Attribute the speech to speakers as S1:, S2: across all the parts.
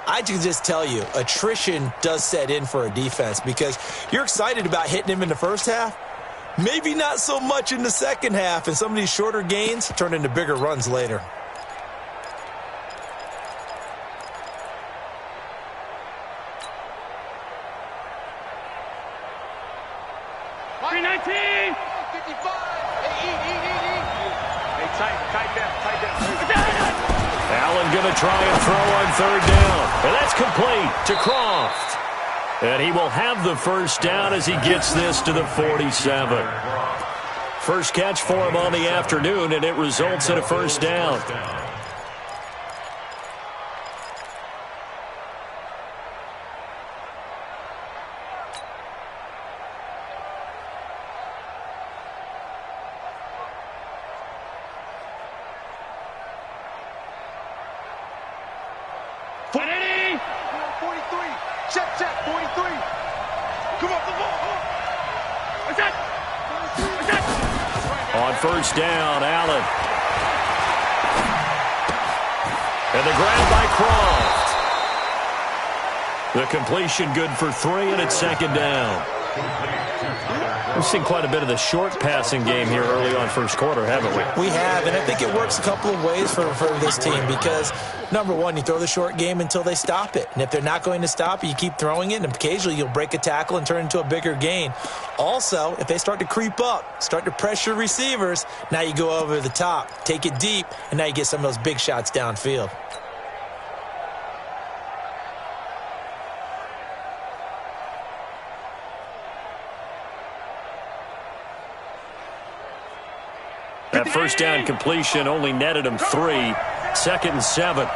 S1: I can just tell you, attrition does set in for a defense because you're excited about hitting him in the first half. Maybe not so much in the second half, and some of these shorter gains turn into bigger runs later.
S2: Allen going to try and throw on third down. And that's complete to Croft. And he will have the first down as he gets this to the 47. First catch for him on the afternoon, and it results in a first down. On first down, Allen. And the grab by Croft. The completion good for 3, and it's second down. We've seen quite a bit of the short passing game here early on first quarter, haven't we?
S1: We have, and I think it works a couple of ways for this team because, number one, you throw the short game until they stop it. And if they're not going to stop it, you keep throwing it, and occasionally you'll break a tackle and turn it into a bigger gain. Also, if they start to creep up, start to pressure receivers, now you go over the top, take it deep, and now you get some of those big shots downfield.
S2: That first down completion only netted him 3. Second and 7.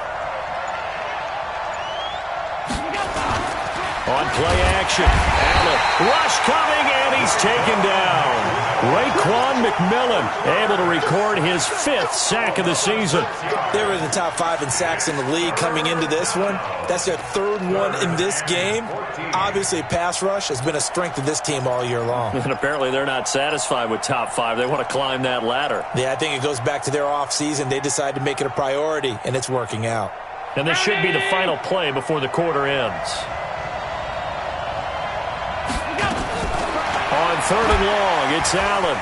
S2: On play action, Allen. Rush coming, and he's taken down. Raekwon McMillan able to record his 5th sack of the season.
S1: They were in the top 5 in sacks in the league coming into this one. That's their 3rd one in this game. Obviously, pass rush has been a strength of this team all year long.
S2: And apparently they're not satisfied with top 5. They want to climb that ladder.
S1: Yeah, I think it goes back to their offseason. They decided to make it a priority, and it's working out.
S2: And this should be the final play before the quarter ends. On third and long, it's Allen.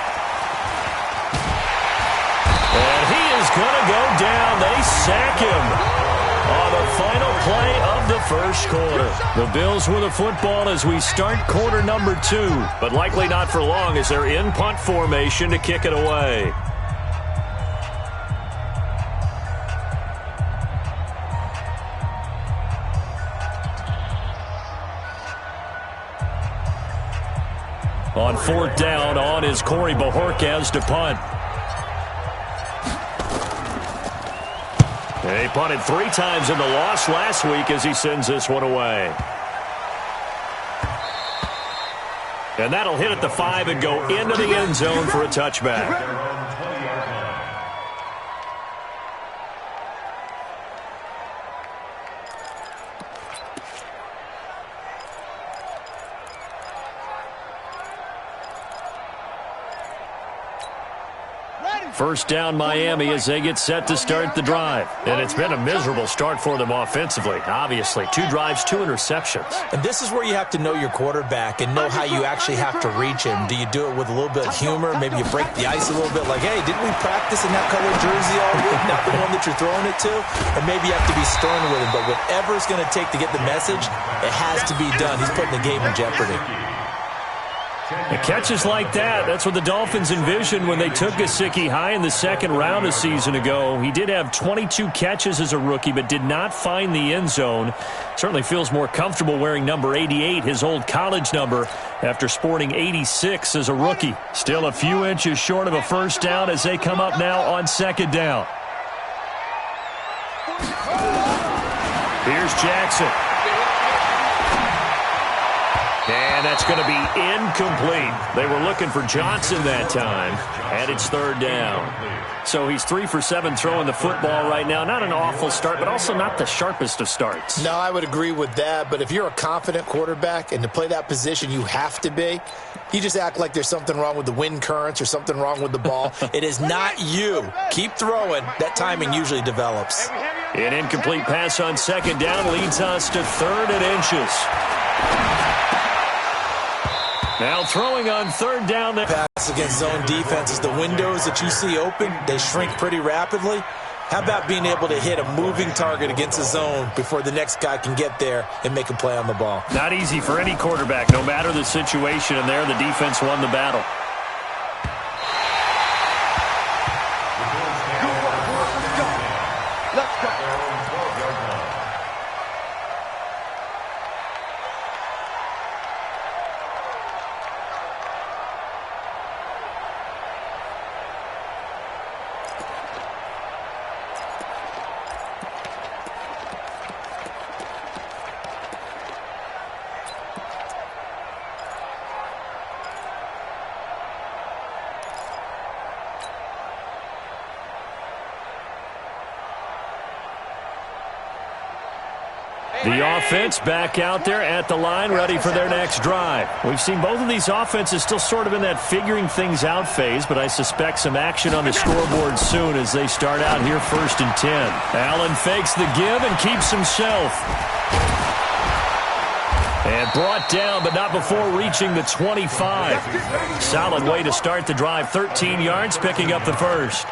S2: And he is going to go down. They sack him on the final play of the first quarter. The Bills with a football as we start quarter number 2. But likely not for long as they're in punt formation to kick it away. On fourth down, on is Corey Bojorquez to punt. He punted 3 times in the loss last week as he sends this one away. And that'll hit at the 5 and go into the end zone for a touchback. First down Miami as they get set to start the drive. And it's been a miserable start for them offensively. Obviously, 2 drives, 2 interceptions.
S1: And this is where you have to know your quarterback and know how you actually have to reach him. Do you do it with a little bit of humor? Maybe you break the ice a little bit like, hey, didn't we practice in that colored jersey all week? Not the one that you're throwing it to? Or maybe you have to be stern with him. But whatever it's going to take to get the message, it has to be done. He's putting the game in jeopardy.
S2: The catches like that, that's what the Dolphins envisioned when they took Gesicki high in the second round a season ago. He did have 22 catches as a rookie, but did not find the end zone. Certainly feels more comfortable wearing number 88, his old college number, after sporting 86 as a rookie. Still a few inches short of a first down as they come up now on second down. Here's Jackson. And that's going to be incomplete. They were looking for Johnson that time, and it's third down. So he's 3 for 7 throwing the football right now. Not an awful start, but also not the sharpest of starts.
S1: No, I would agree with that, but if you're a confident quarterback and to play that position you have to be, you just act like there's something wrong with the wind currents or something wrong with the ball. It is not you. Keep throwing. That timing usually develops.
S2: An incomplete pass on second down leads us to 3rd and inches. Now throwing on 3rd down.
S1: Pass against zone defenses, the windows that you see open, they shrink pretty rapidly. How about being able to hit a moving target against a zone before the next guy can get there and make a play on the ball?
S2: Not easy for any quarterback, no matter the situation, and there the defense won the battle. The offense back out there at the line, ready for their next drive. We've seen both of these offenses still sort of in that figuring things out phase, but I suspect some action on the scoreboard soon as they start out here 1st and 10. Allen fakes the give and keeps himself. And brought down, but not before reaching the 25. Solid way to start the drive. 13 yards, picking up the first.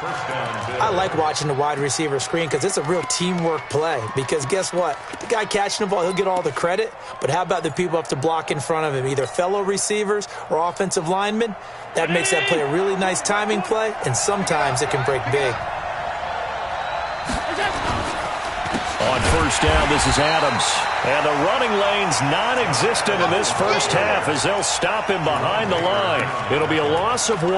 S1: I like watching the wide receiver screen because it's a real teamwork play. Because guess what? The guy catching the ball, he'll get all the credit. But how about the people up to block in front of him, either fellow receivers or offensive linemen? That makes that play a really nice timing play, and sometimes it can break big.
S2: On 1st down, this is Adams. And the running lane's non-existent in this first half as they'll stop him behind the line. It'll be a loss of 1,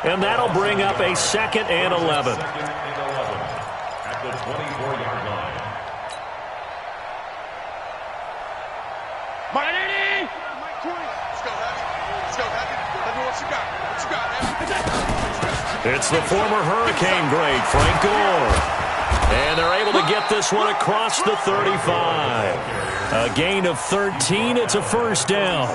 S2: and that'll bring up a 2nd and 11.
S3: At the 24-yard line.
S4: Mike 80! Mike 20. Let's go, Happy. Let's go, Happy. Let me what you got. What you got, Happy?
S2: It's the former Hurricane great, Frank Gore. And they're able to get this one across the 35. A gain of 13. It's a 1st down.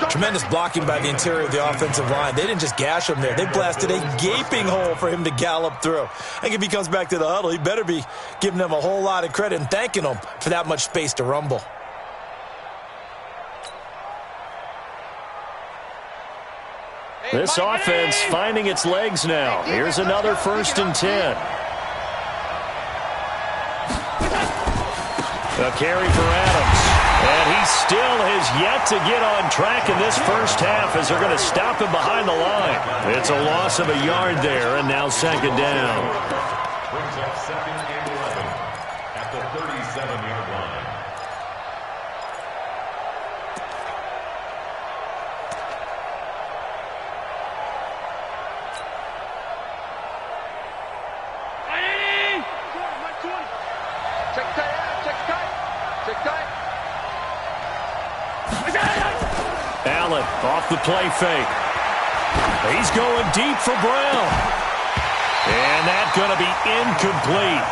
S1: Tremendous blocking by the interior of the offensive line. They didn't just gash him there. They blasted a gaping hole for him to gallop through. I think if he comes back to the huddle, he better be giving them a whole lot of credit and thanking them for that much space to rumble.
S2: This offense finding its legs now. Here's another 1st and 10. A carry for Adams. And he still has yet to get on track in this first half as they're going to stop him behind the line. It's a loss of a yard there, and now 2nd down.
S3: Brings up 2nd and 11 at the 37-yard line.
S2: Allen off the play fake. He's going deep for Brown. And that's going to be incomplete.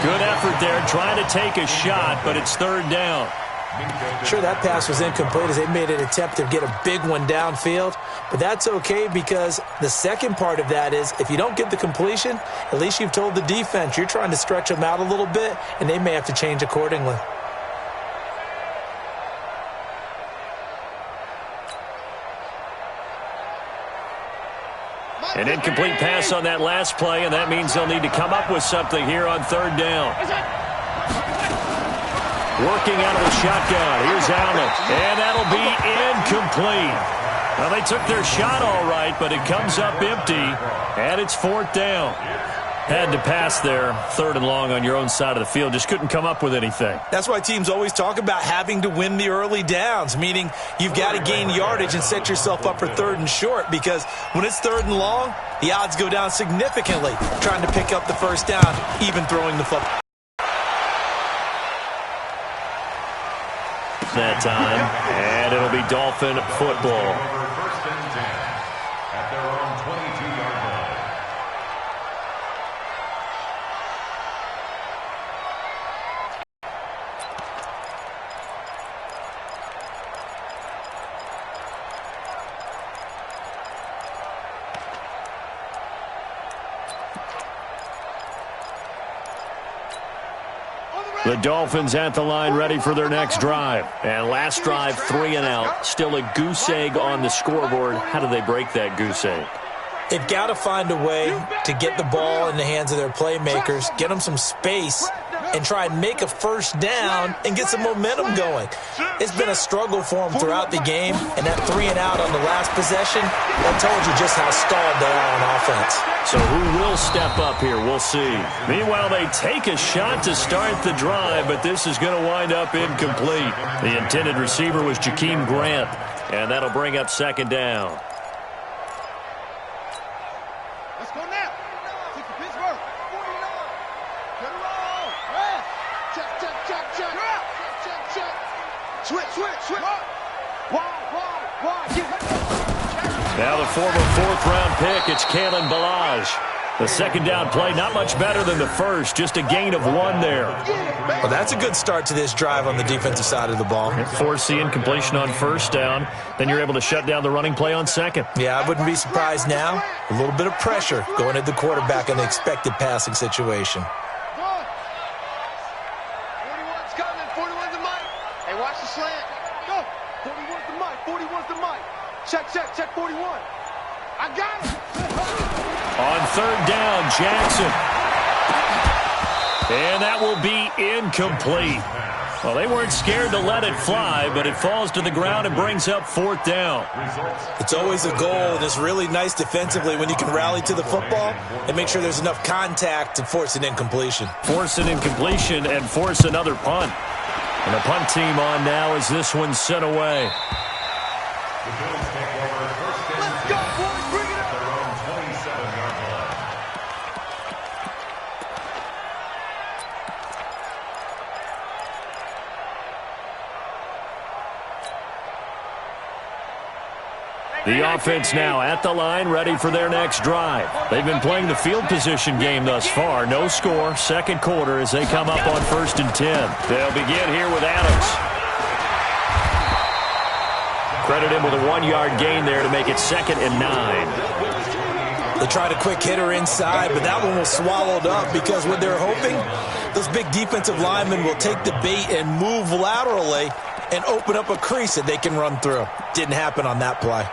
S2: Good effort there trying to take a shot, but it's 3rd down.
S1: Sure, that pass was incomplete as they made an attempt to get a big one downfield. But that's okay because the second part of that is if you don't get the completion, at least you've told the defense you're trying to stretch them out a little bit, and they may have to change accordingly.
S2: An incomplete pass on that last play, and that means they'll need to come up with something here on 3rd down. Working out of the shotgun. Here's Allen. And that'll be incomplete. Well, they took their shot all right, but it comes up empty, and it's 4th down. Had to pass there, 3rd and long on your own side of the field. Just couldn't come up with anything.
S1: That's why teams always talk about having to win the early downs, meaning you've got to gain yardage and set yourself up for 3rd and short, because when it's 3rd and long, the odds go down significantly trying to pick up the first down, even throwing the football.
S2: That time, and it'll be Dolphin football.
S3: First and 10 at their own 22-yard line.
S2: The Dolphins at the line ready for their next drive.
S5: And last drive, 3 and out. Still a goose egg on the scoreboard. How do they break that goose egg?
S1: They've got to find a way to get the ball in the hands of their playmakers, get them some space, and try and make a first down and get some momentum going. It's been a struggle for them throughout the game, and that 3 and out on the last possession, that told you just how stalled they are on offense.
S2: So who will step up here? We'll see. Meanwhile, they take a shot to start the drive, but this is going to wind up incomplete. The intended receiver was Jakeem Grant, and that'll bring up second down.
S4: Let's go now. Take the Pittsburgh. 49. Get it roll. Check, check, check, check. Check, check, check. Switch, switch, switch. Wide.
S2: Now the former fourth-round pick, it's Kalen Ballage. The second down play, not much better than the first, just a gain of 1 there.
S1: Well, that's a good start to this drive on the defensive side of the ball.
S2: Force the incompletion on first down, then you're able to shut down the running play on second.
S1: Yeah, I wouldn't be surprised now. A little bit of pressure going at the quarterback in the expected passing situation.
S4: 41's coming. 41's the mic. Hey, watch the slant. Go. 41's the mic. 41's the mic. Check, check, check 41. I got it.
S2: On third down, Jackson. And that will be incomplete. Well, they weren't scared to let it fly, but it falls to the ground and brings up fourth down.
S1: It's always a goal, and it's really nice defensively when you can rally to the football and make sure there's enough contact to force an incompletion.
S2: Force an incompletion and force another punt. And the punt team on now as this one's sent away.
S3: The Bills take over first and 10 at their own 27-yard line.
S2: The offense now at the line, ready for their next drive. They've been playing the field position game thus far. No score, second quarter as they come up on first and 10. They'll begin here with Adams. Credit him with a 1-yard gain there to make it second and 9.
S1: They tried a quick hitter inside, but that one was swallowed up because what they're hoping, those big defensive linemen will take the bait and move laterally and open up a crease that they can run through. Didn't happen on that play.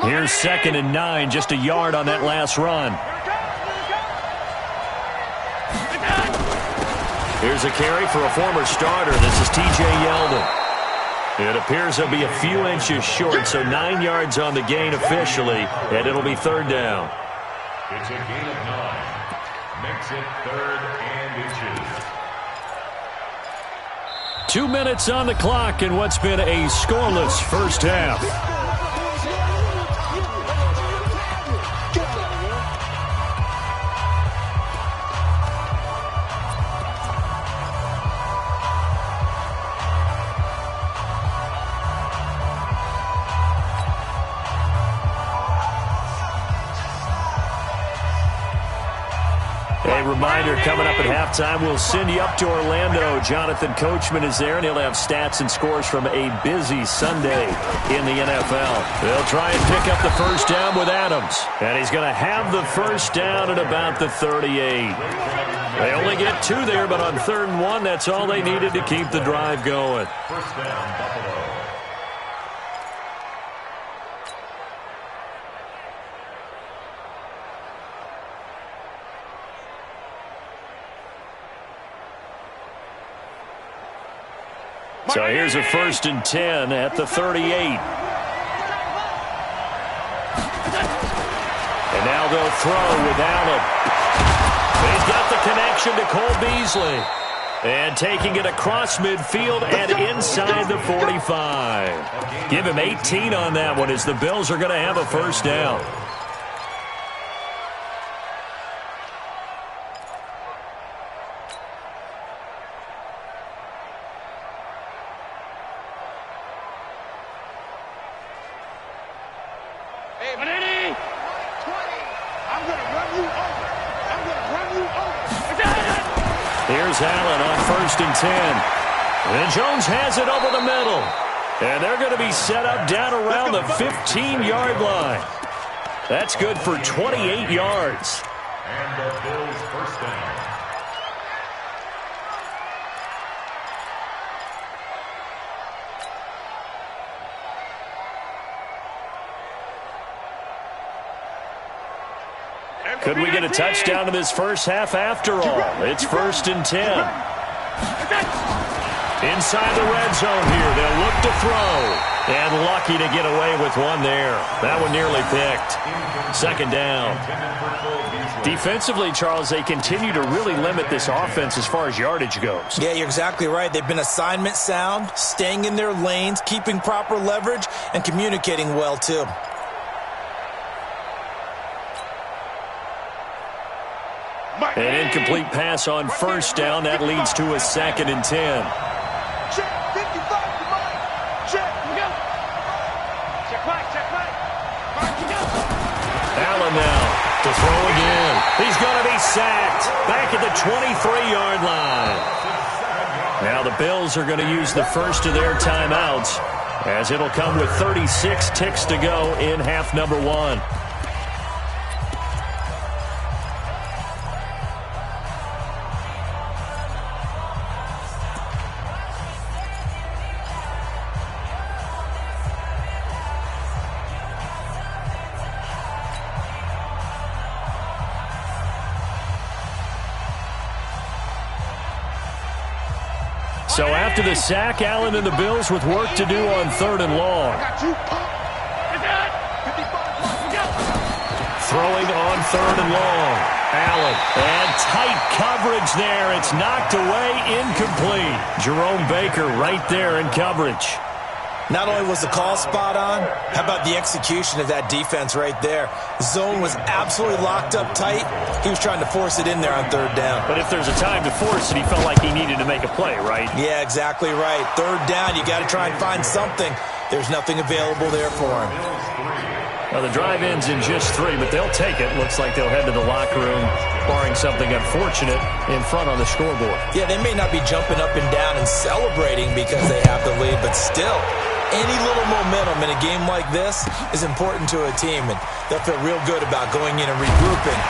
S2: Here's second and 9, just a yard on that last run. Here's a carry for a former starter. This is T.J. Yeldon. It appears he'll be a few inches short, so 9 yards on the gain officially, and it'll be third down.
S3: It's a gain of 9. Makes it third and inches.
S2: 2 minutes on the clock in what's been a scoreless first half. A reminder, coming up at halftime, we'll send you up to Orlando. Jonathan Coachman is there, and he'll have stats and scores from a busy Sunday in the NFL. They'll try and pick up the first down with Adams, and he's going to have the first down at about the 38. They only get 2 there, but on third and 1, that's all they needed to keep the drive going.
S3: First down, Buffalo.
S2: So here's a first and 10 at the 38. And now they'll throw with Allen. He's got the connection to Cole Beasley. And taking it across midfield and inside the 45. Give him 18 on that one as the Bills are going to have a first down. Here's Allen on first and 10. And Jones has it over the middle. And they're going to be set up down around the 15-yard line. That's good for 28 yards.
S3: And the Bills first down.
S2: Could we get a touchdown in this first half after all? It's 1st and 10. Inside the red zone here. They'll look to throw. And lucky to get away with one there. That one nearly picked. 2nd down. Defensively, Charles, they continue to really limit this offense as far as yardage goes.
S1: Yeah, you're exactly right. They've been assignment sound, staying in their lanes, keeping proper leverage, and communicating well, too.
S2: An incomplete pass on 1st down. That leads to a 2nd and 10.
S4: Check 55, check. Check right.
S2: Allen now to throw again. He's going to be sacked. Back at the 23-yard line. Now the Bills are going to use the first of their timeouts, as it'll come with 36 ticks to go in half number 1. So after the sack, Allen and the Bills with work to do on 3rd and long. Throwing on 3rd and long. Allen, and tight coverage there. It's knocked away, incomplete. Jerome Baker right there in coverage.
S1: Not only was the call spot on, how about the execution of that defense right there? Zone was absolutely locked up tight. He was trying to force it in there on 3rd down.
S2: But if there's a time to force it, he felt like he needed to make a play, right?
S1: Yeah, exactly right. 3rd down, you got to try and find something. There's nothing available there for him.
S2: Well, the drive ends in just 3, but they'll take it. Looks like they'll head to the locker room, barring something unfortunate in front on the scoreboard.
S1: Yeah, they may not be jumping up and down and celebrating because they have the lead, but still, any little momentum in a game like this is important to a team, and they'll feel real good about going in and regrouping,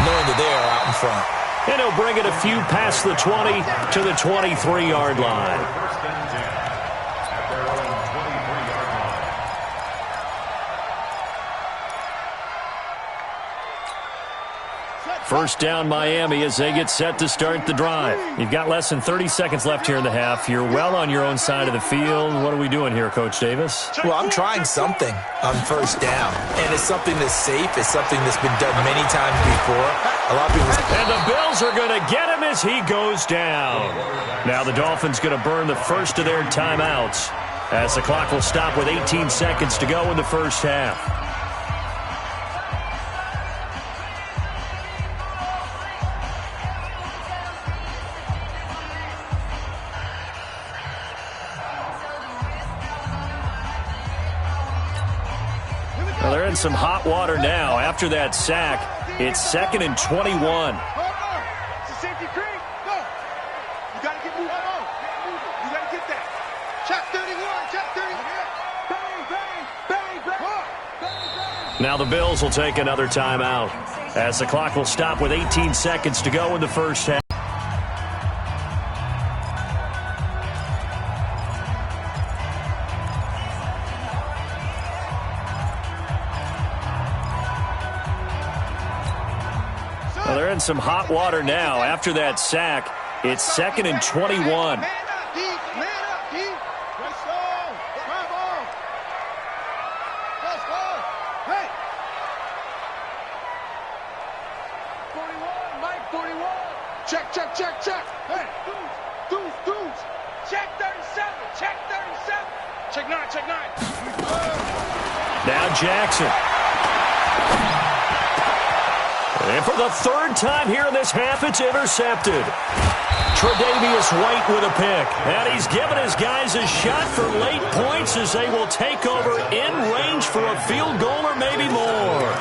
S1: knowing that they are out in front.
S2: And he'll bring it a few past the 20 to the 23-yard line.
S3: First and 10 at their own 23-yard line.
S2: First down, Miami, as they get set to start the drive. You've got less than 30 seconds left here in the half. You're well on your own side of the field. What are we doing here, Coach Davis?
S1: Well, I'm trying something on 1st down, and it's something that's safe. It's something that's been done many times before. A lot of people.
S2: And the Bills are going to get him as he goes down. Now the Dolphins going to burn the first of their timeouts, as the clock will stop with 18 seconds to go in the first half. Well, they're in some hot water now. After that sack, it's 2nd and 21.
S4: It's a safety creek. Go. You got to get moving. You got to get that. Check 31. Check 30. Bang, bang, bang, bang.
S2: Now the Bills will take another timeout, as the clock will stop with 18 seconds to go in the first half. Well, they're in some hot water now. After that sack, it's 2nd and 21.
S4: Man up, D. Man up, D. Let's go. Come on. Let's go. Hey. 41, Mike, 41. Check. Hey. Dudes. Check 37. Check 9.
S2: Now Jackson. And for the 3rd time here in this half, it's intercepted. Tre'Davious White with a pick. And he's given his guys a shot for late points as they will take over in range for a field goal or maybe more.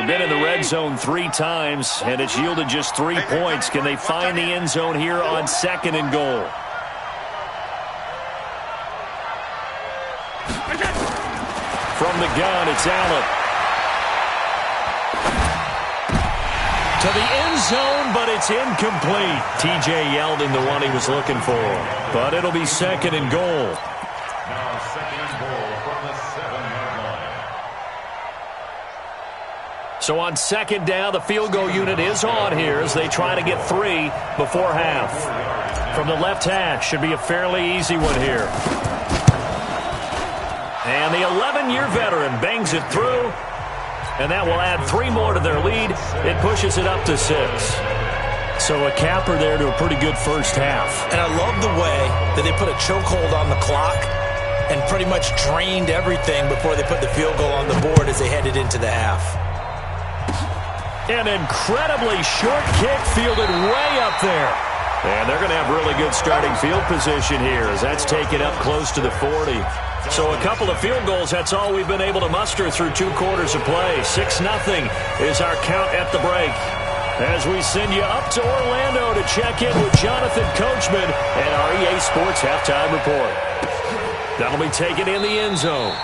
S2: They've been in the red zone 3 times, and it's yielded just 3 points. Can they find the end zone here on 2nd and goal? From the gun, it's Allen. To the end zone, but it's incomplete. T.J. Yeldon, the one he was looking for. But it'll be 2nd and goal.
S3: Now 2nd and goal from the 7-yard line.
S2: So on 2nd down, the field goal unit is on here as they try to get 3 before half. From the left hash, should be a fairly easy one here. And the 11-year veteran bangs it through. And that will add 3 more to their lead. It pushes it up to 6. So a capper there to a pretty good first half.
S1: And I love the way that they put a chokehold on the clock and pretty much drained everything before they put the field goal on the board as they headed into the half.
S2: An incredibly short kick fielded way up there. And they're going to have really good starting field position here as that's taken up close to the 40. So a couple of field goals, that's all we've been able to muster through 2 quarters of play. 6-0 is our count at the break. As we send you up to Orlando to check in with Jonathan Coachman and our EA Sports Halftime Report. That'll be taken in the end zone.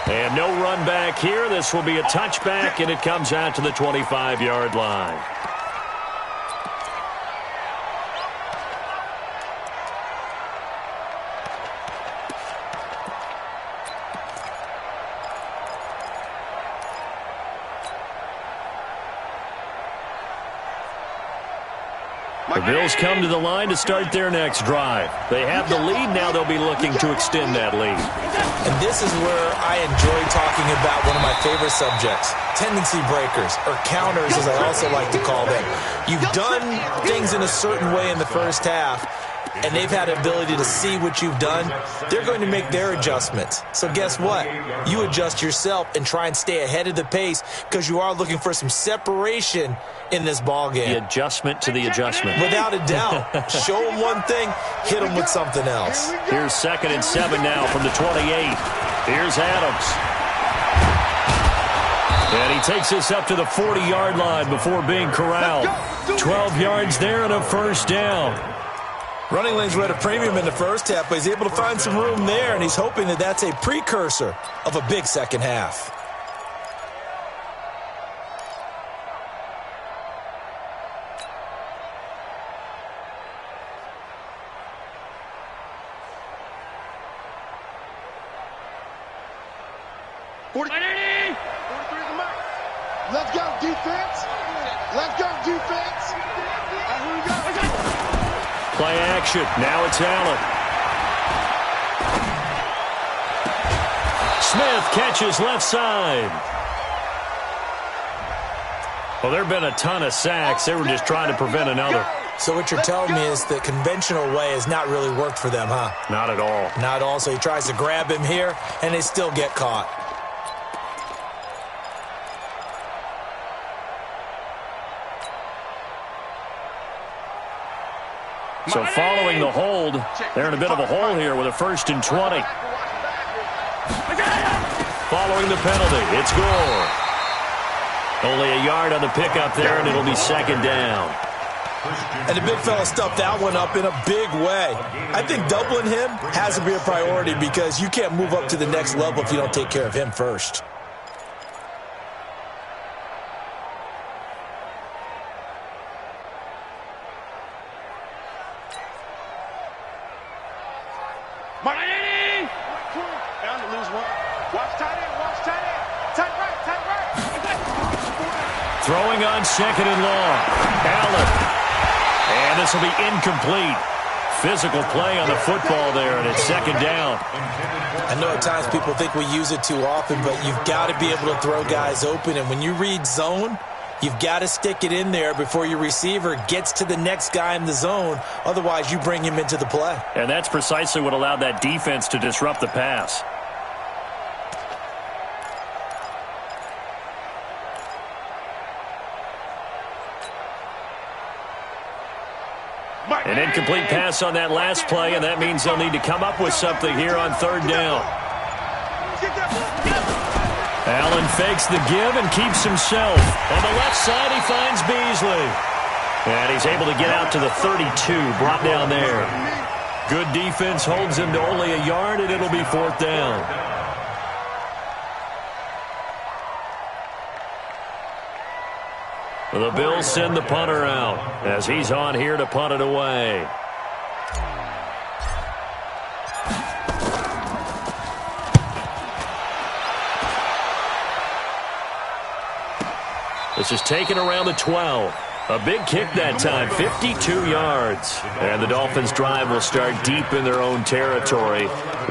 S2: And no run back here. This will be a touchback, and it comes out to the 25-yard line. The Bills come to the line to start their next drive. They have the lead. Now they'll be looking to extend that lead.
S1: And this is where I enjoy talking about one of my favorite subjects, tendency breakers, or counters as I also like to call them. You've done things in a certain way in the first half, and they've had the ability to see what you've done. They're going to make their adjustments. So guess what? You adjust yourself and try and stay ahead of the pace because you are looking for some separation in this ball game.
S2: The adjustment to the adjustment.
S1: Without a doubt. Show them one thing, hit them with something else.
S2: Here's 2nd and 7 now from the 28. Here's Adams. And he takes us up to the 40-yard line before being corralled. 12 yards there and a first down.
S1: Running lanes were at a premium in the first half, but he's able to find some room there, and he's hoping that that's a precursor of a big second half.
S4: Let's go, defense. Let's go, defense. Here we go.
S2: Play action. Now it's Allen. Smith catches left side. Well, there have been a ton of sacks. They were just trying to prevent another.
S1: So what you're telling me is the conventional way has not really worked for them, huh?
S2: Not at all.
S1: Not at all. So he tries to grab him here, and they still get caught.
S2: So following the hold, they're in a bit of a hole here with a 1st and 20. Following the penalty, it's Gore. Only a yard on the pickup there, and it'll be 2nd down.
S1: And the big fella stuffed that one up in a big way. I think doubling him has to be a priority because you can't move up to the next level if you don't take care of him first.
S4: Bound to lose one. Watch tight end, watch tight end. Tight right, tight right.
S2: Throwing on 2nd and long. Allen. And this will be incomplete. Physical play on the football there, and it's 2nd down.
S1: I know at times people think we use it too often, but you've got to be able to throw guys open. And when you read zone, you've got to stick it in there before your receiver gets to the next guy in the zone. Otherwise, you bring him into the play.
S2: And that's precisely what allowed that defense to disrupt the pass. An incomplete pass on that last play, and that means they'll need to come up with something here on 3rd down. Allen fakes the give and keeps himself. On the left side, he finds Beasley. And he's able to get out to the 32, brought down there. Good defense holds him to only a yard, and it'll be 4th down. The Bills send the punter out as he's on here to punt it away. This is taken around the 12. A big kick that time, 52 yards. And the Dolphins' drive will start deep in their own territory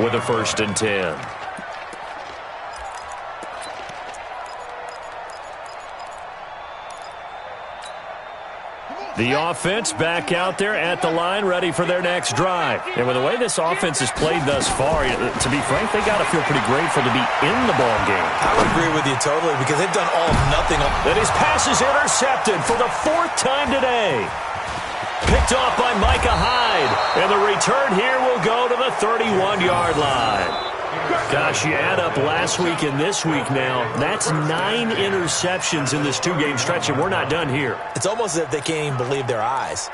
S2: with a 1st and 10. The offense back out there at the line, ready for their next drive. And with the way this offense has played thus far, to be frank, they got to feel pretty grateful to be in the ball game.
S1: I would agree with you totally because they've done all or nothing.
S2: And his pass is intercepted for the 4th time today. Picked off by Micah Hyde. And the return here will go to the 31-yard line. Gosh, you add up last week and this week now, that's 9 interceptions in this 2-game stretch, and we're not done here.
S1: It's almost as if they can't even believe their eyes.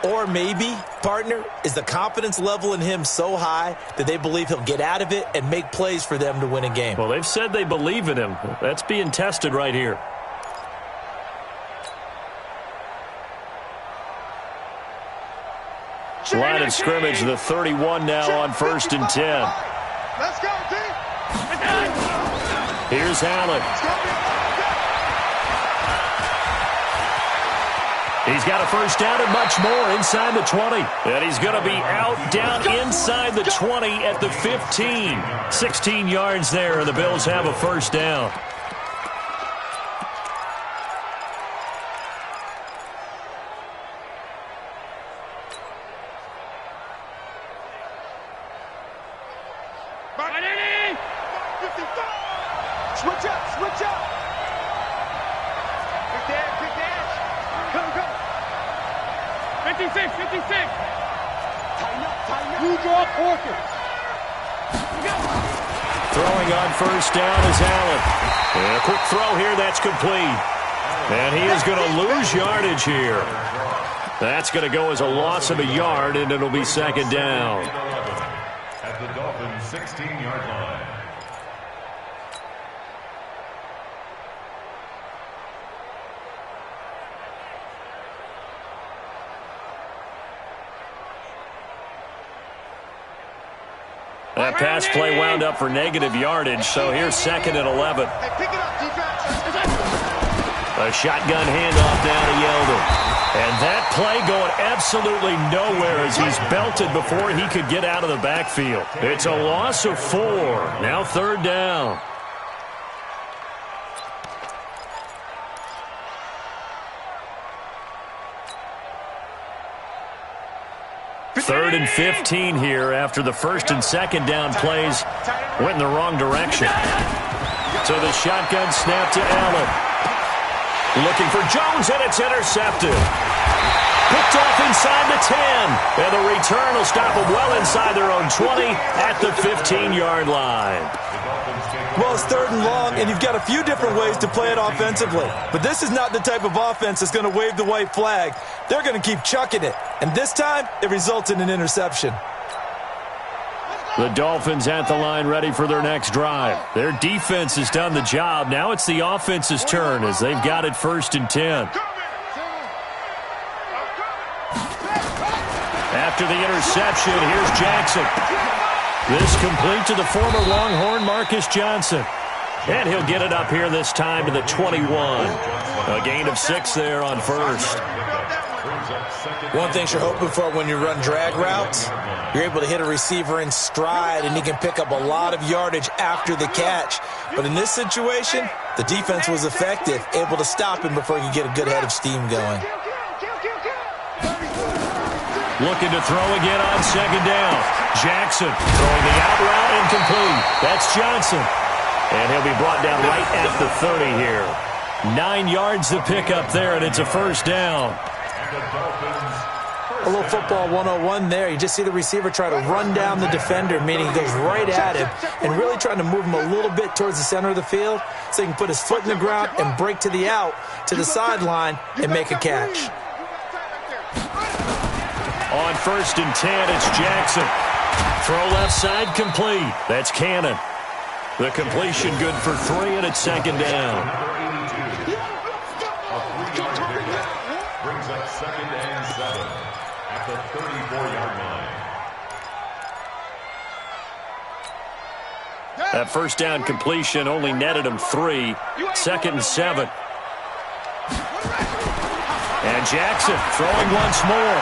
S1: Or maybe, partner, is the confidence level in him so high that they believe he'll get out of it and make plays for them to win a game.
S2: Well, they've said they believe in him. That's being tested right here. Line of scrimmage, the 31 now on 1st and 10.
S4: Let's go, D.
S2: Here's Allen. He's got a 1st down and much more inside the 20. And he's going to be out down inside the 20 at the 15. 16 yards there, and the Bills have a 1st down.
S4: Switch up, switch up. Big dash. Come. 56. Tighten up. You draw Porter.
S2: Throwing on 1st down is Allen. And a quick throw here, that's complete. And he is going to lose yardage here. That's going to go as a loss of a yard, and it'll be 2nd down.
S3: At the Dolphins' 16-yard line.
S2: That pass play wound up for negative yardage, so here's 2nd and 11.
S4: Hey, pick it up, defense.
S2: A shotgun handoff down to Yeldon. And that play going absolutely nowhere as he's belted before he could get out of the backfield. It's a loss of 4. Now 3rd down. Third and 15 here after the 1st and 2nd down plays went in the wrong direction. So the shotgun snap to Allen. Looking for Jones, and it's intercepted. Picked off inside the 10. And the return will stop them well inside their own 20 at the 15-yard line.
S1: Well, it's 3rd and long, and you've got a few different ways to play it offensively. But this is not the type of offense that's going to wave the white flag. They're going to keep chucking it. And this time, it results in an interception.
S2: The Dolphins at the line ready for their next drive. Their defense has done the job. Now it's the offense's turn as they've got it 1st and 10. After the interception, here's Jackson. This complete to the former Longhorn Marcus Johnson. And he'll get it up here this time to the 21. A gain of 6 there on 1st.
S1: One thing you're hoping for when you run drag routes, you're able to hit a receiver in stride, and he can pick up a lot of yardage after the catch. But in this situation, the defense was effective, able to stop him before he could get a good head of steam going.
S2: Looking to throw again on 2nd down. Jackson throwing the out route incomplete. That's Johnson. And he'll be brought down right at the 30 here. 9 yards to pick up there, and it's a 1st down.
S3: The Dolphins
S1: A little football 101 there. You just see the receiver try to run down the defender, meaning he goes right at him and really trying to move him a little bit towards the center of the field so he can put his foot in the ground and break to the out, to the sideline, and make a catch.
S2: On 1st and 10, it's Jackson. Throw left side complete. That's Cannon. The completion good for 3, and it's 2nd down.
S3: Brings up 2nd and 7 at the 34-yard line.
S2: That 1st down completion only netted him 3. 2nd and 7. And Jackson throwing once more.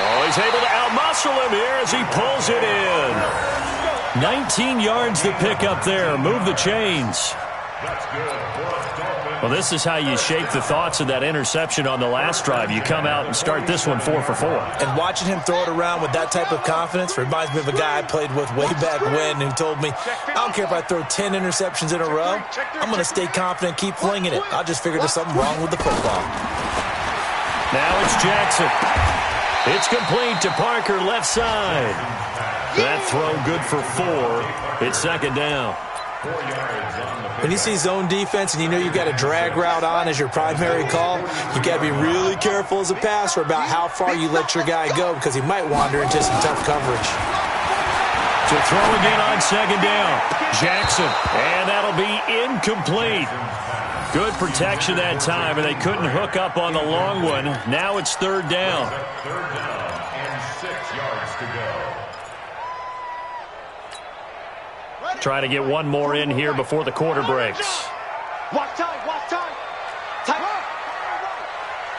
S2: Oh, he's able to outmuscle him here as he pulls it in. 19 yards to pick up there. Move the chains.
S3: That's good for a Dolphin.
S2: Well, this is how you shake the thoughts of that interception on the last drive. You come out and start this one 4 for 4.
S1: And watching him throw it around with that type of confidence reminds me of a guy I played with way back when who told me, I don't care if I throw 10 interceptions in a row. I'm going to stay confident, keep flinging it. I just figured there's something wrong with the football.
S2: Now it's Jackson. It's complete to Parker, left side. That throw good for 4. It's 2nd down.
S3: 4 yards on the
S1: When you see zone defense and you know you've got a drag route on as your primary call, you got to be really careful as a passer about how far you let your guy go because he might wander into some tough coverage.
S2: To throw again on 2nd down. Jackson, and that'll be incomplete. Good protection that time, and they couldn't hook up on the long one. Now it's 3rd down.
S3: 3rd down and 6 yards to go.
S2: Try to get one more in here before the quarter breaks.
S4: Watch time, watch time. Time.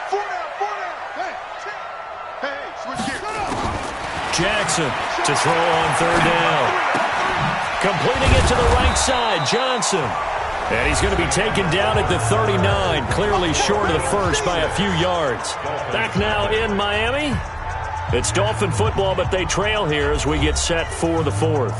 S4: 4 down, 4 down. Hey, switch gears.
S2: Jackson to throw on 3rd down. Completing it to the right side, Johnson. And he's going to be taken down at the 39, clearly short of the first by a few yards. Back now in Miami. It's Dolphin football, but they trail here as we get set for the 4th.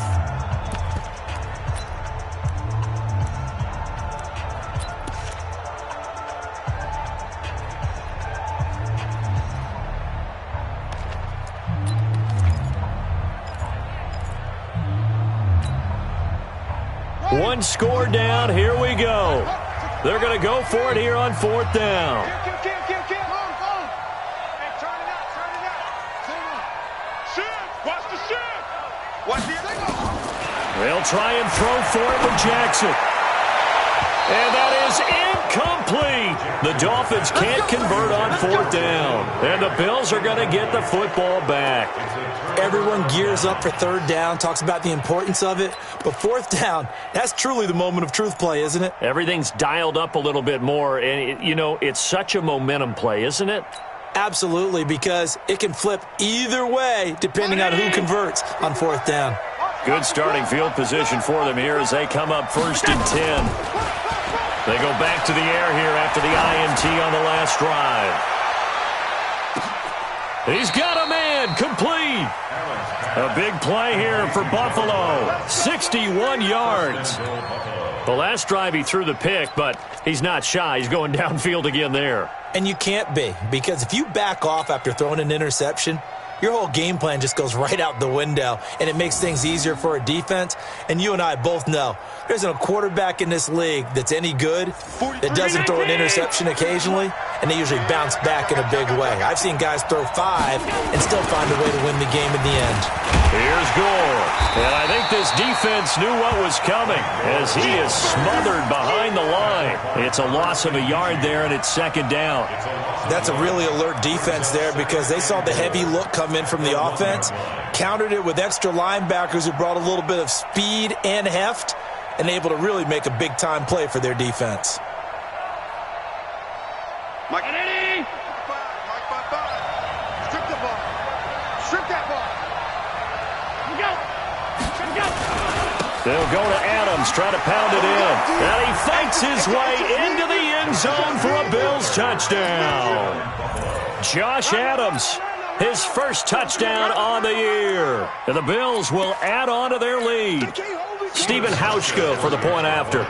S2: One score down. Here we go. They're going to go for it here on 4th down. They'll try and throw for it with Jackson. And that is incomplete. The Dolphins can't convert on 4th down. And the Bills are going to get the football back.
S1: Everyone gears up for 3rd down, talks about the importance of it. But 4th down, that's truly the moment of truth play, isn't it?
S2: Everything's dialed up a little bit more. And, it's such a momentum play, isn't it?
S1: Absolutely, because it can flip either way depending on who converts on 4th down.
S2: Good starting field position for them here as they come up 1st and 10. They go back to the air here after the INT on the last drive. He's got a man, complete. A big play here for Buffalo, 61 yards. The last drive he threw the pick, but he's not shy. He's going downfield again there.
S1: And you can't be, because if you back off after throwing an interception, your whole game plan just goes right out the window, and it makes things easier for a defense. And you and I both know there isn't a quarterback in this league that's any good that doesn't throw an interception occasionally, and they usually bounce back in a big way. I've seen guys throw 5 and still find a way to win the game in the end.
S2: Here's Gore, and I think this defense knew what was coming as he is smothered behind the line. It's a loss of a yard there, and it's 2nd down.
S1: That's a really alert defense there because they saw the heavy look come in from the offense, countered it with extra linebackers who brought a little bit of speed and heft, and able to really make a big-time play for their defense.
S4: Mike and Eddie! Mike, 5. Strip the ball. Strip that ball. Go.
S2: They'll go to Adams, try to pound it in. And he fights his way into the end zone for a Bills touchdown. Josh Adams, his first touchdown on the year. And the Bills will add on to their lead. Stephen Hauschka for the point after.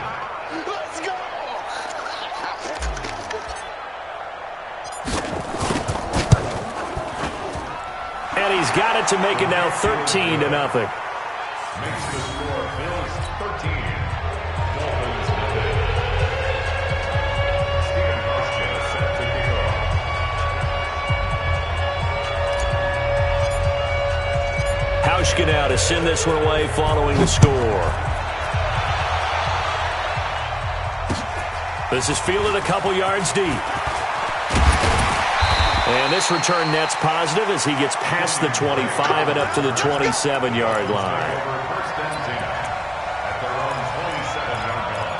S2: he's got it to make it now 13-0.
S3: Makes the score Bills 13. Dolphins nothing. Steven Hauschka set to kick off.
S2: Hauschka now to send this one away following the score. This is fielded a couple yards deep. And this return net's positive as he gets past the 25 and up to the 27-yard line.
S3: First and 10 at their own 27-yard line.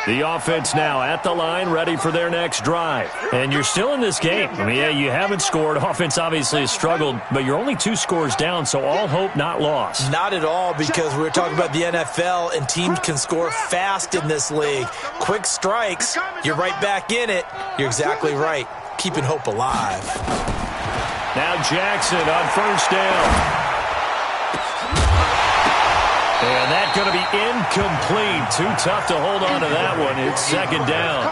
S2: The offense now at the line, ready for their next drive. And you're still in this game. I mean, yeah, you haven't scored. Offense obviously has struggled, but you're only 2 scores down, so all hope not lost.
S1: Not at all, because we're talking about the NFL, and teams can score fast in this league. Quick strikes, you're right back in it. You're exactly right. Keeping hope alive.
S2: Now Jackson on first down. And that's going to be incomplete. Too tough to hold on to that one. It's second down.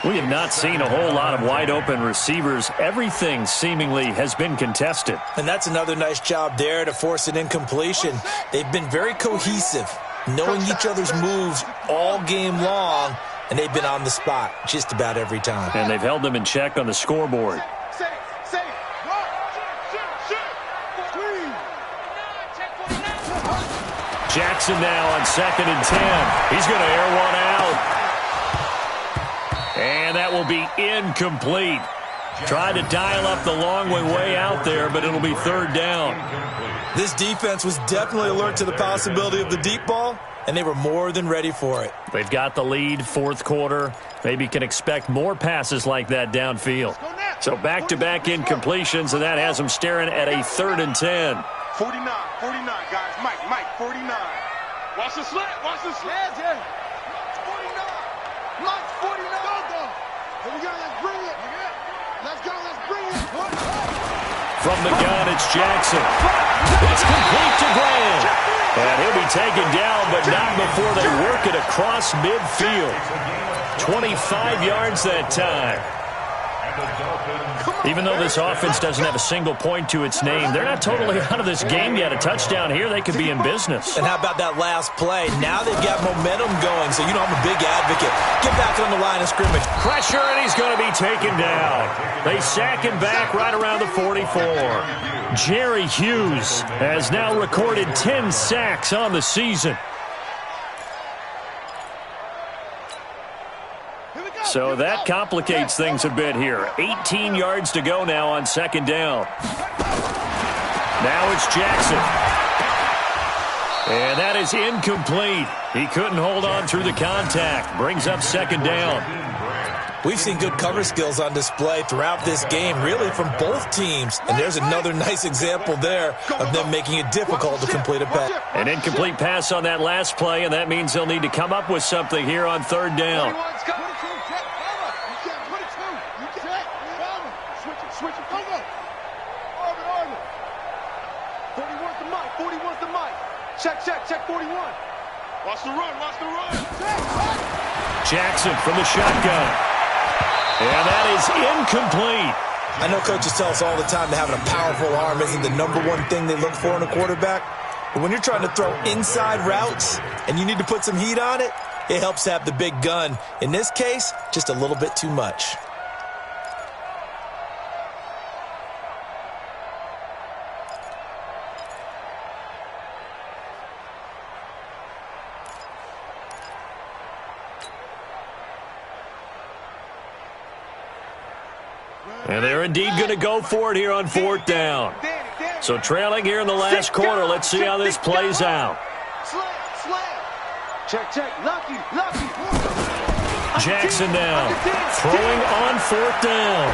S2: We have not seen a whole lot of wide-open receivers. Everything seemingly has been contested.
S1: And that's another nice job there to force an incompletion. They've been very cohesive, knowing each other's moves all game long, and they've been on the spot just about every time.
S2: And they've held them in check on the scoreboard. Jackson now on 2nd and 10. He's going to air one out. And that will be incomplete. Tried to dial up the long way out there, but it'll be third down.
S1: This defense was definitely alert to the possibility of the deep ball, and they were more than ready for it.
S2: They've got the lead, fourth quarter. Maybe can expect more passes like that downfield. So back-to-back incompletions, and that has them staring at a 3rd and 10.
S4: 49, guys. Mike, 49. Watch the slant, Yeah. 49. Mike, 49. Here we go, let's bring it. Let's bring it.
S2: From the gun, it's Jackson. It's complete to Graham. And he'll be taken down, but not before they work it across midfield. 25 yards that time. Even though this offense doesn't have a single point to its name, they're not totally out of this game yet. A touchdown here, they could be in business.
S1: And how about that last play? Now they've got momentum going, so you know I'm a big advocate. Get back on the line of scrimmage.
S2: Pressure, and he's going to be taken down. They sack him back right around the 44. Jerry Hughes has now recorded 10 sacks on the season. So that complicates things a bit here. 18 yards to go now on 2nd down. Now it's Jackson. And that is incomplete. He couldn't hold on through the contact. Brings up 2nd down.
S1: We've seen good cover skills on display throughout this game, really from both teams. And there's another nice example there of them making it difficult to complete a pass.
S2: An incomplete pass on that last play, and that means they'll need to come up with something here on 3rd down.
S4: Switch it, go. Orbit. 41's the mic. 41's the mic. Check 41. Watch the run.
S2: Jackson from the shotgun. And that is incomplete.
S1: I know coaches tell us all the time that having a powerful arm isn't the #1 thing they look for in a quarterback. But when you're trying to throw inside routes and you need to put some heat on it, it helps to have the big gun. In this case, just a little bit too much.
S2: And they're indeed going to go for it here on 4th down. So trailing here in the last quarter. Let's see how this plays out.
S4: Check. Lucky.
S2: Jackson now throwing on 4th down.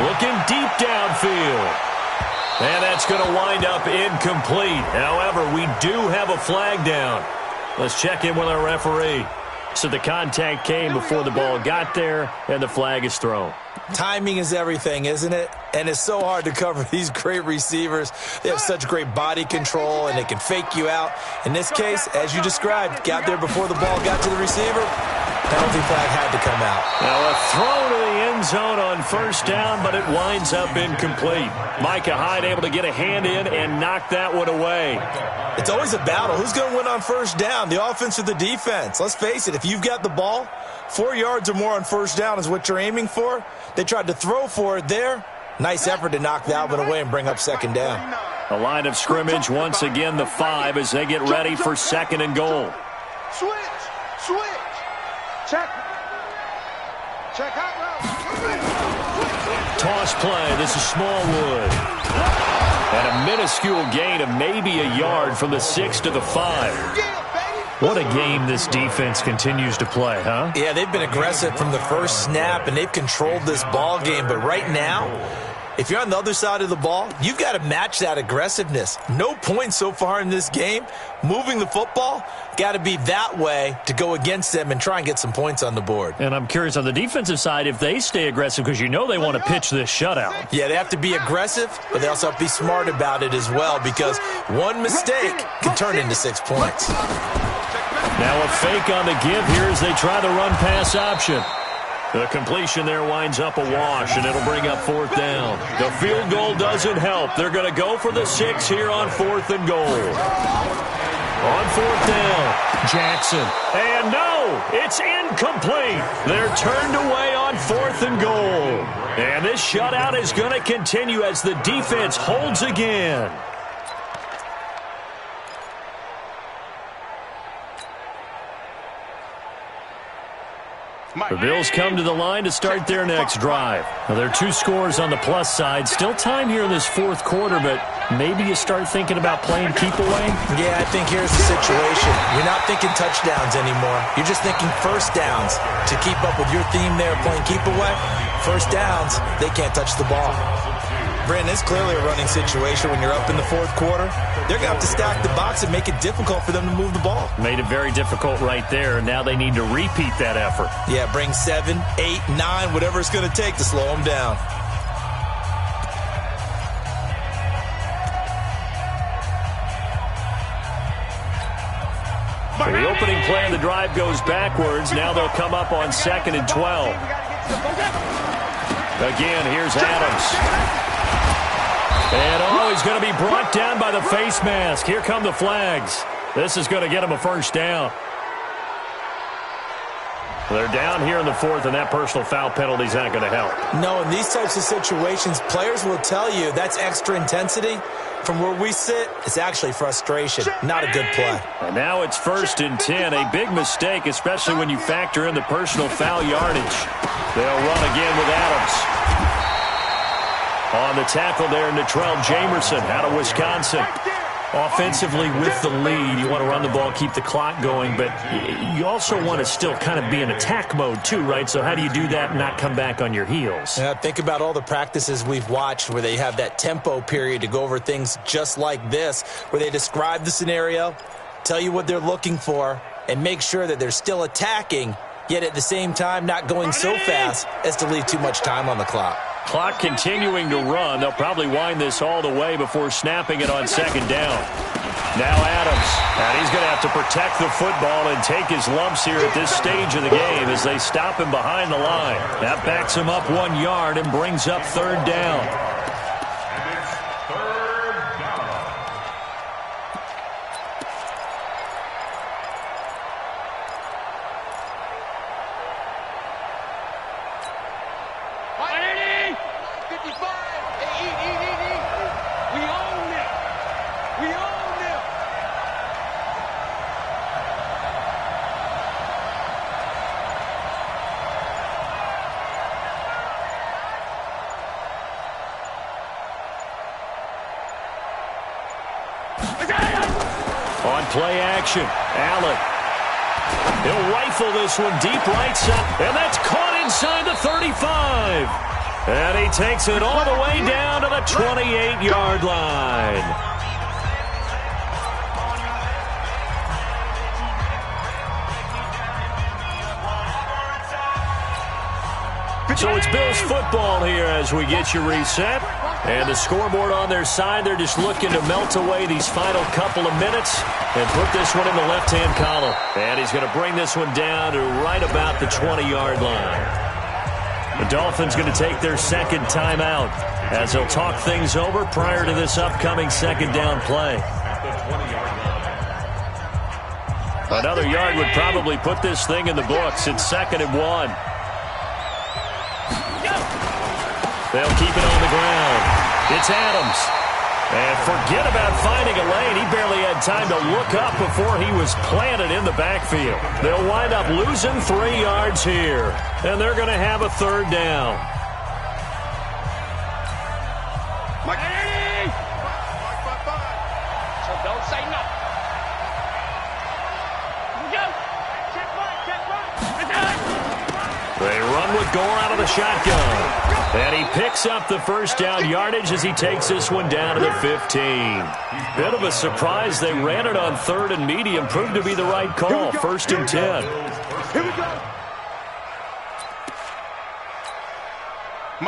S2: Looking deep downfield. And that's going to wind up incomplete. However, we do have a flag down. Let's check in with our referee. So the contact came before the ball got there, and the flag is thrown.
S1: Timing is everything, isn't it? And it's so hard to cover these great receivers. They have such great body control, and they can fake you out. In this case, as you described, got there before the ball got to the receiver. Penalty flag had to come out.
S2: Now a throw to the end zone on first down, but it winds up incomplete. Micah Hyde able to get a hand in and knock that one away.
S1: It's always a battle. Who's going to win on first down, the offense or the defense? Let's face it, if you've got the ball, 4 yards or more on first down is what you're aiming for. They tried to throw for it there. Nice effort to knock that one away and bring up second down.
S2: The line of scrimmage, once again, the 5 as they get ready for second and goal.
S4: Switch. Check out route.
S2: Toss play. This is Smallwood. And a minuscule gain of maybe a yard from the 6 to the 5. What a game this defense continues to play, huh?
S1: Yeah, they've been aggressive from the first snap, and they've controlled this ball game. But right now, if you're on the other side of the ball, you've got to match that aggressiveness. No points so far in this game. Moving the football, got to be that way to go against them and try and get some points on the board.
S2: And I'm curious on the defensive side if they stay aggressive, because you know they want to pitch this shutout.
S1: Yeah, they have to be aggressive, but they also have to be smart about it as well, because one mistake can turn into 6 points.
S2: Now a fake on the give here as they try the run-pass option. The completion there winds up a wash, and it'll bring up fourth down. The field goal doesn't help. They're going to go for the 6 here on 4th and goal. On 4th down, Jackson. And no, it's incomplete. They're turned away on 4th and goal. And this shutout is going to continue as the defense holds again. The Bills come to the line to start their next drive. Now, there are 2 scores on the plus side. Still time here in this 4th quarter, but maybe you start thinking about playing keep away?
S1: Yeah, I think here's the situation. You're not thinking touchdowns anymore. You're just thinking first downs. To keep up with your theme there, playing keep away, first downs, they can't touch the ball. Brandon, it's clearly a running situation when you're up in the 4th quarter. They're going to have to stack the box and make it difficult for them to move the ball.
S2: Made it very difficult right there. Now they need to repeat that effort.
S1: Yeah, bring 7, 8, 9, whatever it's going to take to slow them down.
S2: So the opening play of the drive goes backwards. Now they'll come up on 2nd and 12. Again, here's Adams. And he's going to be brought down by the face mask. Here come the flags. This is going to get him a first down. They're down here in the 4th, and that personal foul penalty is not going to help.
S1: No, in these types of situations, players will tell you that's extra intensity. From where we sit, it's actually frustration, not a good play.
S2: And now it's 1st and 10, a big mistake, especially when you factor in the personal foul yardage. They'll run again with Adams. On the tackle there, Natrell Jamerson out of Wisconsin. Offensively with the lead, you want to run the ball, keep the clock going, but you also want to still kind of be in attack mode too, right? So how do you do that and not come back on your heels?
S1: Yeah, think about all the practices we've watched where they have that tempo period to go over things just like this, where they describe the scenario, tell you what they're looking for, and make sure that they're still attacking, yet at the same time not going so fast as to leave too much time on the clock.
S2: Clock continuing to run. They'll probably wind this all the way before snapping it on 2nd down. Now Adams. And he's going to have to protect the football and take his lumps here at this stage of the game as they stop him behind the line. That backs him up 1 yard and brings up 3rd down. On play action, Allen. He'll rifle this one deep right side, and that's caught inside the 35. And he takes it all the way down to the 28-yard line. So it's Bills football here as we get you reset. And the scoreboard on their side, they're just looking to melt away these final couple of minutes and put this one in the left-hand column. And he's going to bring this one down to right about the 20-yard line. The Dolphins going to take their second timeout as they'll talk things over prior to this upcoming second down play. Another yard would probably put this thing in the books. It's 2nd and 1. They'll keep it on the ground. It's Adams. And forget about finding a lane. He barely had time to look up before he was planted in the backfield. They'll wind up losing 3 yards here. And they're going to have a 3rd down.
S4: So don't say nothing.
S2: They run with Gore out of the shotgun. And he picks up the first down yardage as he takes this one down to the 15. Bit of a surprise. They ran it on 3rd and medium. Proved to be the right call. 1st and 10.
S4: Here we go.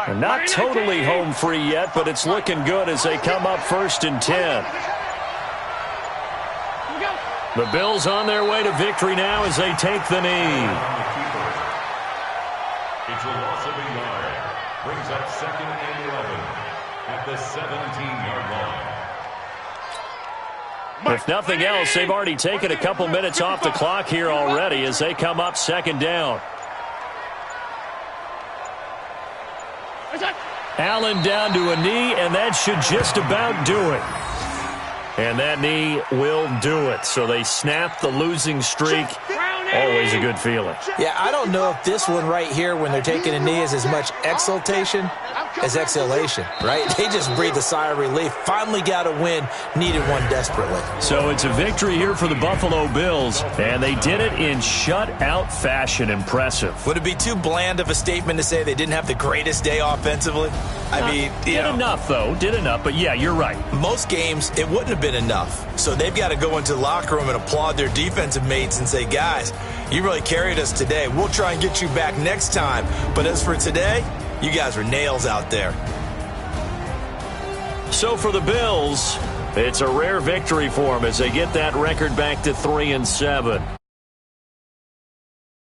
S2: They're not totally home free yet, but it's looking good as they come up 1st and 10. The Bills on their way to victory now as they take the knee.
S3: It's a loss of a yard. Brings up 2nd and 11 at the 17-yard line.
S2: If nothing else, they've already taken a couple minutes off the clock here already as they come up 2nd down. Allen down to a knee, and that should just about do it. And that knee will do it. So they snap the losing streak. Always a good feeling.
S1: Yeah, I don't know if this one right here, when they're taking a knee, is as much exultation as exhalation, right? They just breathe a sigh of relief. Finally got a win, needed one desperately.
S2: So it's a victory here for the Buffalo Bills, and they did it in shutout fashion. Impressive.
S1: Would it be too bland of a statement to say they didn't have the greatest day offensively? I mean,
S2: did enough, though. Did enough, but yeah, you're right.
S1: Most games, it wouldn't have been enough. So they've got to go into the locker room and applaud their defensive mates and say, guys, you really carried us today. We'll try and get you back next time. But as for today, you guys were nails out there.
S2: So for the Bills, it's a rare victory for them as they get that record back to 3-7.